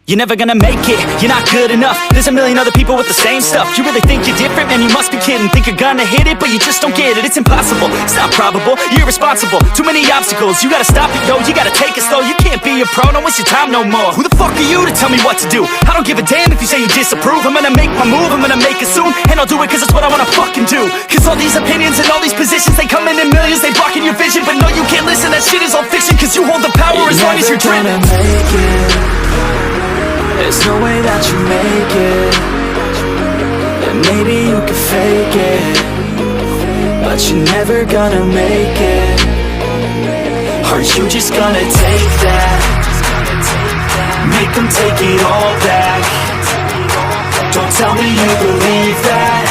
You're never gonna make it, you're not good enough. There's a million other people with the same stuff. You really think you're different? Man, you must be kidding. Think you're gonna hit it, but you just don't get it. It's impossible, it's not probable, you're irresponsible. Too many obstacles, you gotta stop it, yo. You gotta take it slow, you can't be a pro. Don't waste your time no more. Who the fuck are you to tell me what to do? I don't give a damn if you say you disapprove. I'm gonna make my move, I'm gonna make it soon. And I'll do it cause it's what I wanna fucking do. Cause all these opinions and all these positions, they come in millions, they blocking your vision. But no, you can't listen, that shit is all fiction. Cause you hold the power as long as you're dreaming. There's no way that you make it. And maybe you can fake it, but you're never gonna make it. Are you just gonna take that? Make them take it all back. Don't tell me you believe that.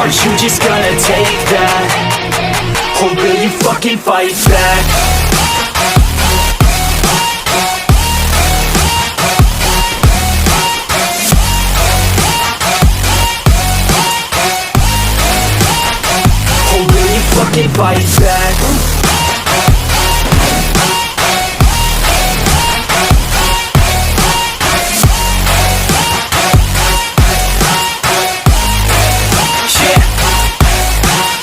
Are you just gonna take that? Or will you fucking fight back? Fucking fight back.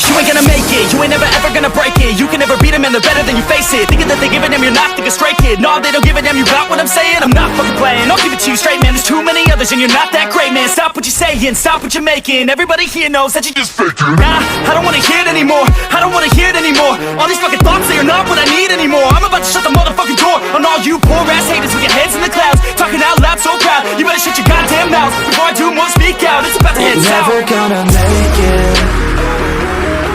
You ain't gonna make it, you ain't never ever gonna break it. You can never beat them and they're better than you face it. Thinking that they give a damn, you're not thinking straight, kid. No, they don't give a damn, you got what I'm saying? I'm not fucking playing, I'll give it to you straight, man. There's too many others and you're not that great, man. Stop what you're saying, stop what you're making. Everybody here knows that you just faking. Nah, I don't wanna hear it anymore, I don't wanna hear it anymore. All these fucking thoughts, they are not what I need anymore. I'm about to shut the motherfucking door on all you poor ass haters with your heads in the clouds, talking out loud so proud. You better shut your goddamn mouth before I do more speak out. It's about to head south. You're never gonna make it.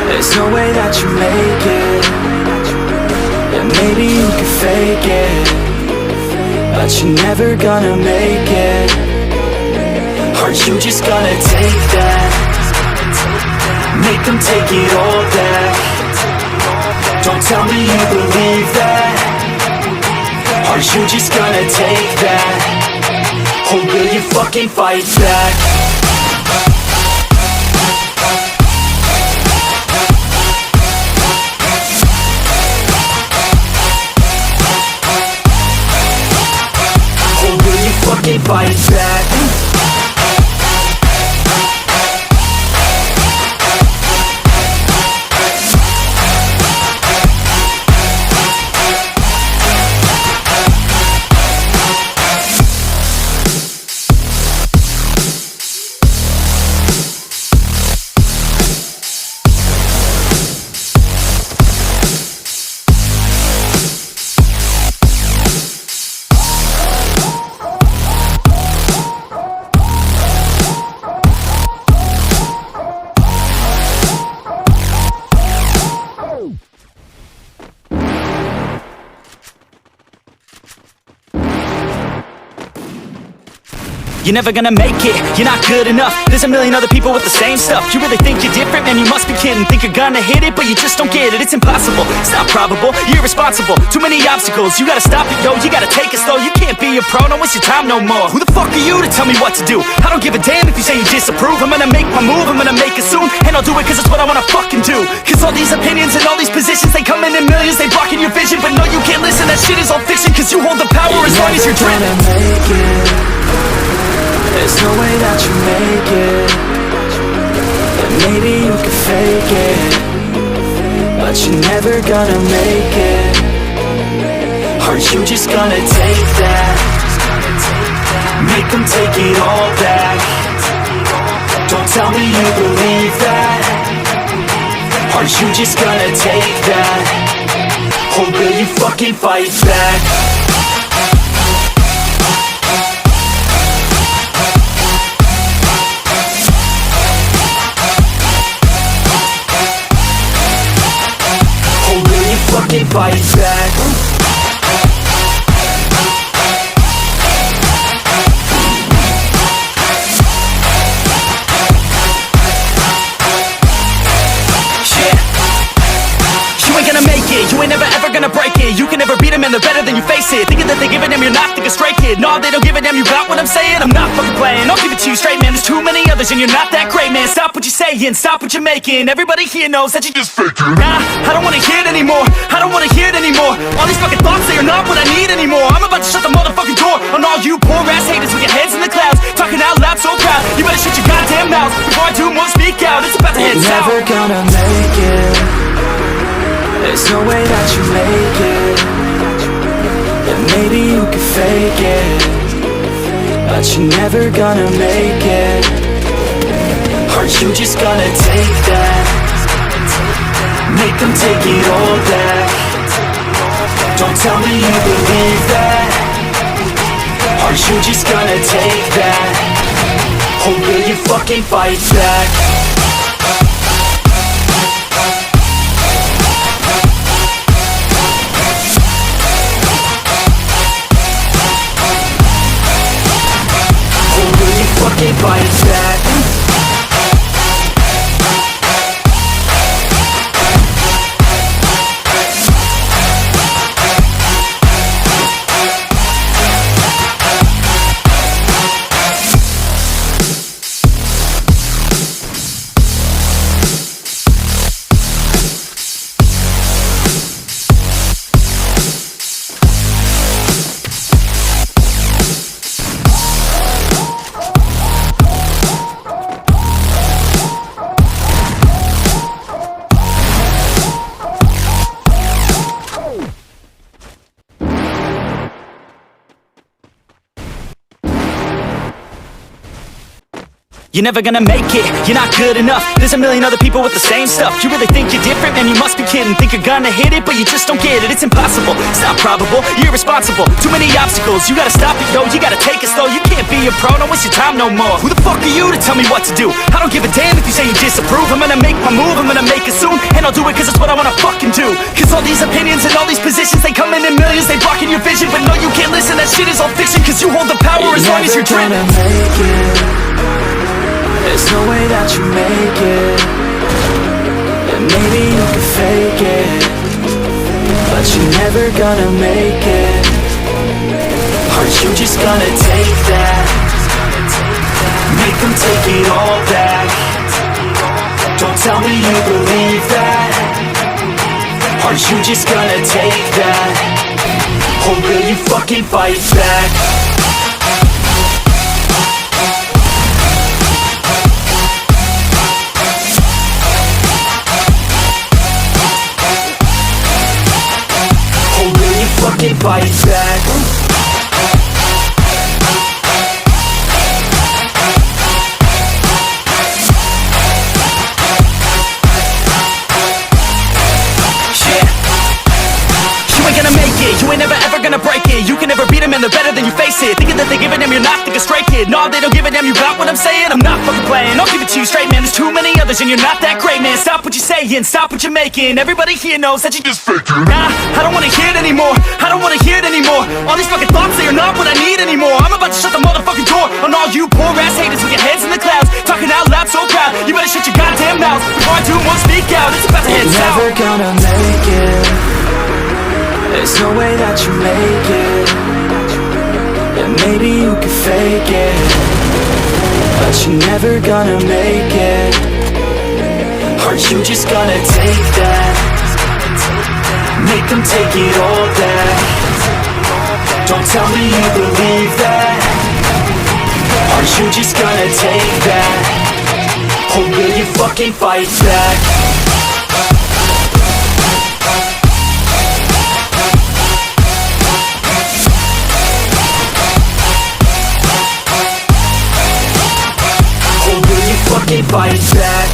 There's no way that you make it. And maybe you can fake it, but you're never gonna make it. Are you just gonna take that? Make them take it all back. Don't tell me you believe that. Are you just gonna take that? Or will you fucking fight back? Fucking fight back. You're never gonna make it, you're not good enough. There's a million other people with the same stuff. You really think you're different? Man, you must be kidding. Think you're gonna hit it, but you just don't get it. It's impossible, it's not probable, you're irresponsible. Too many obstacles, you gotta stop it, yo. You gotta take it slow, you can't be a pro. Don't waste your time no more. Who the fuck are you to tell me what to do? I don't give a damn if you say you disapprove. I'm gonna make my move, I'm gonna make it soon. And I'll do it cause it's what I wanna fucking do. Cause all these opinions and all these positions, they come in millions, they blocking your vision. But no, you can't listen, that shit is all fiction. Cause you hold the power as long as you're dreaming. There's no way that you make it. And maybe you can fake it, but you're never gonna make it. Are you just gonna take that? Make them take it all back. Don't tell me you believe that. Are you just gonna take that? Or will you fucking fight back? Fucking fight back. You ain't gonna make it, you ain't never ever gonna break it. You can never beat them and they're better than you face it. Thinking that they give a damn, you're not thinking straight, kid. No, they don't give a damn, you got what I'm saying? I'm not fucking playing, I'll give it to you straight, man. There's too many others and you're not that great, man. Stop what you're saying, stop what you're making. Everybody here knows that you just faking. Nah, I don't wanna hear it anymore, I don't wanna hear it anymore. All these fucking thoughts, they are not what I need anymore. I'm about to shut the motherfucking door on all you mouths. Before I do more, speak out. It's about to head south. You're never gonna make it. There's no way that you make it. And maybe you could fake it, but you're never gonna make it. Aren't you just gonna take that? Make them take it all back. Don't tell me you believe that. Aren't you just gonna take that? Or will you fucking fight back? Or will you fucking fight back? You're never gonna make it, you're not good enough. There's a million other people with the same stuff. You really think you're different? Man, you must be kidding. Think you're gonna hit it, but you just don't get it. It's impossible, it's not probable, you're irresponsible. Too many obstacles, you gotta stop it, yo. You gotta take it slow, you can't be a pro. Don't waste your time no more. Who the fuck are you to tell me what to do? I don't give a damn if you say you disapprove. I'm gonna make my move, I'm gonna make it soon. And I'll do it cause it's what I wanna fucking do. Cause all these opinions and all these positions, they come in millions. They blocking your vision, but no, you can't listen. That shit is all fiction, cause you hold the power as long as you're driven. There's no way that you make it. And maybe you can fake it, but you're never gonna make it. Aren't you just gonna take that? Make them take it all back. Don't tell me you believe that. Aren't you just gonna take that? Or will you fucking fight back? Fucking fight back. You ain't never ever gonna break it. You can never beat them and they're better than you face it. Thinking that they give a damn, you're not, think a straight kid. No, they don't give a damn, you got what I'm saying? I'm not fucking playing, I'll give it to you straight, man. There's too many others and you're not that great, man. Stop what you're saying, stop what you're making. Everybody here knows that you just faking. Nah, I don't wanna hear it anymore, I don't wanna hear it anymore. All these fucking thoughts, they are not what I need anymore. I'm about to shut the motherfucking door on all you poor ass haters with your heads in the clouds, talking out loud so proud. You better shut your goddamn mouth before I do more, speak out. It's about to head south. You're never gonna make it. There's no way that you make it. And maybe you could fake it, but you're never gonna make it. Aren't you just gonna take that? Make them take it all back. Don't tell me you believe that. Aren't you just gonna take that? Or will you fucking fight back? Fucking fight back.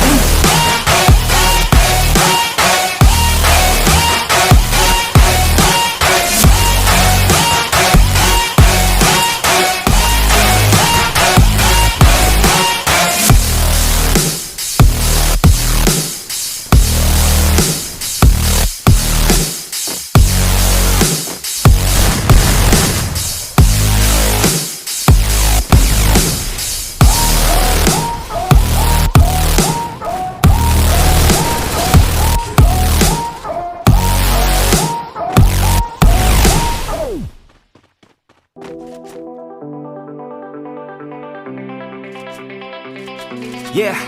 Yeah,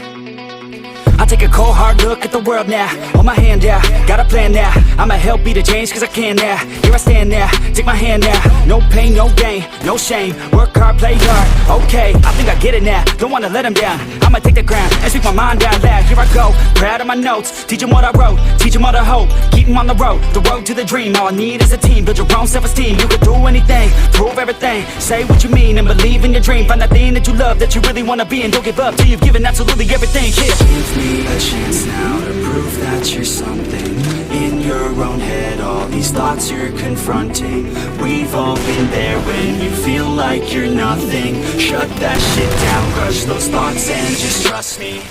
I I take a cold hard look at the world now. Hold my hand out, got a plan now. I'ma help be the change cause I can now. Here I stand now, take my hand now. No pain, no gain, no shame. Work hard, play hard, okay. I think I get it now, don't wanna let them down. I'ma take the ground and speak my mind out loud. Here I go, proud of my notes. Teach them what I wrote, teach them all the hope. Keep them on the road to the dream. All I need is a team, build your own self-esteem. You can do anything, prove everything. Say what you mean and believe in your dream. Find that thing that you love, that you really wanna be. And don't give up till you've given absolutely everything. Yeah. Give me a chance now to prove that you're something. In your own head, all these thoughts you're confronting. We've all been there when you feel like you're nothing. Shut that shit down, crush those thoughts and just trust me.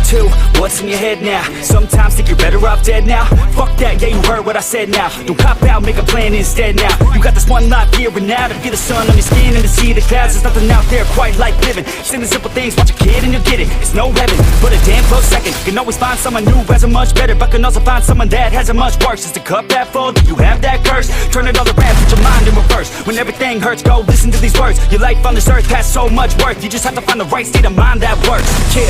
Two, what's in your head now? Sometimes think you're better off dead now. Fuck that, yeah you heard what I said now. Don't cop out, make a plan instead now. You got this one life here and now. To feel the sun on your skin and to see the clouds. There's nothing out there quite like living. Sing the simple things, watch a kid and you'll get it. It's no heaven, but a damn close second. You can always find someone new who has it much better, but can also find someone that has it much worse. Is the cup that full? Do you have that curse? Turn it all around, put your mind in reverse. When everything hurts, go listen to these words. Your life on this earth has so much worth. You just have to find the right state of mind that works. Yeah.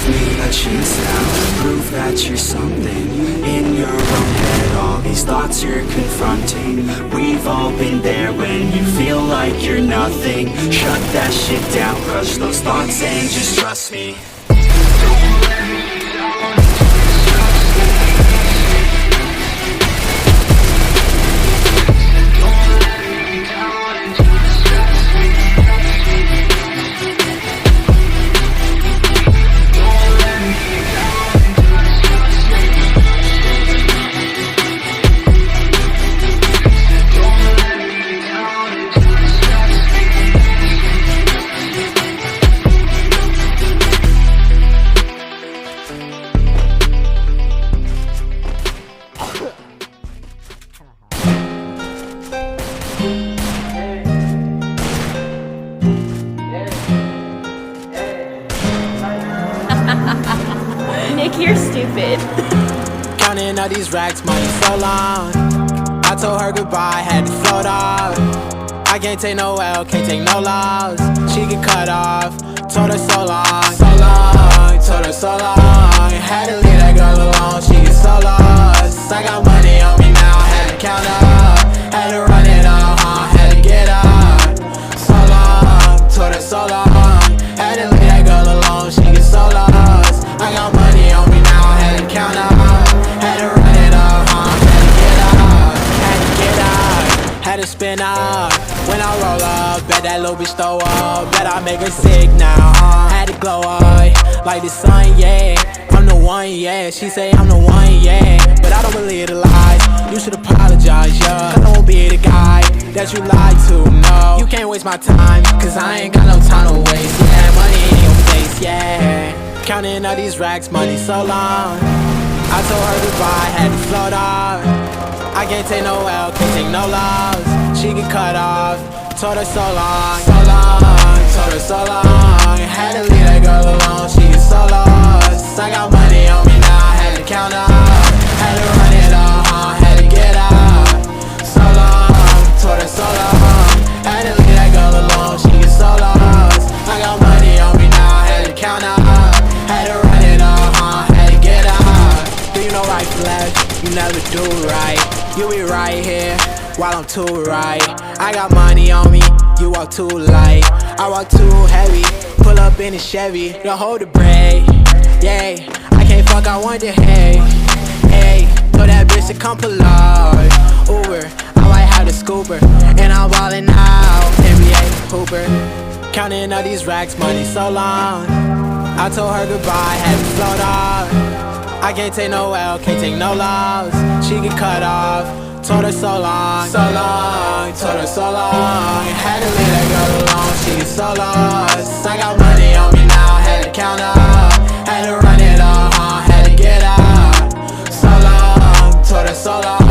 Give me a chance now to prove that you're something. In your own head, all these thoughts you're confronting. We've all been there when you feel like you're nothing. Shut that shit down, crush those thoughts and just trust me. Nick, you're stupid. Counting all these racks, money so long. I told her goodbye, had to float off. I can't take no L, can't take no loss. She get cut off, told her so long, so long, told her so long. Had to leave that girl alone, she get so lost. I got money on me now, had to count up. Had to run it up, had to get up. So long, told her so long. Had to leave that girl alone, she get so lost. I got money on me now, had to count up. Had to run it up, had to get up. Had to get up, had to spin up. When I roll up, bet that little bitch throw up. Bet I make her sick now, had to glow up like the sun, yeah. I'm the one, yeah. She say I'm the one, yeah. But I don't believe the lies. You should apologize, yeah. I don't be the guy that you lied to, no. You can't waste my time, cause I ain't got no time to waste. Yeah, money in your face, yeah. Counting all these racks, money so long. I told her goodbye, had to float off. I can't take no L, can't take no loss. She get cut off, told her so long, so long, told her so long. Had to leave that girl alone, she get so lost. I got money on me now, had to count up. Had to run it up, had to get up. So long, told her so long. Had to leave that girl alone, she get so lost. I got money on me now, had to count up. Had to run it up, had to get up. Do you know right from left? You never do right. You be right here while I'm too right. I got money on me, you walk too light. I walk too heavy, pull up in a Chevy. Don't hold the brake, yeah. I can't fuck, I want the hay. Hey, told that bitch to come pull up. Uber, I might have the scooper. And I'm ballin' out, NBA Hooper. Counting all these racks, money so long. I told her goodbye, had to float off. I can't take no L, can't take no loss. She get cut off, told her so long, so long, told her so long. Had to leave that girl alone, she get so lost. I got money on me now, had to count up. Had to run it up, had to so long.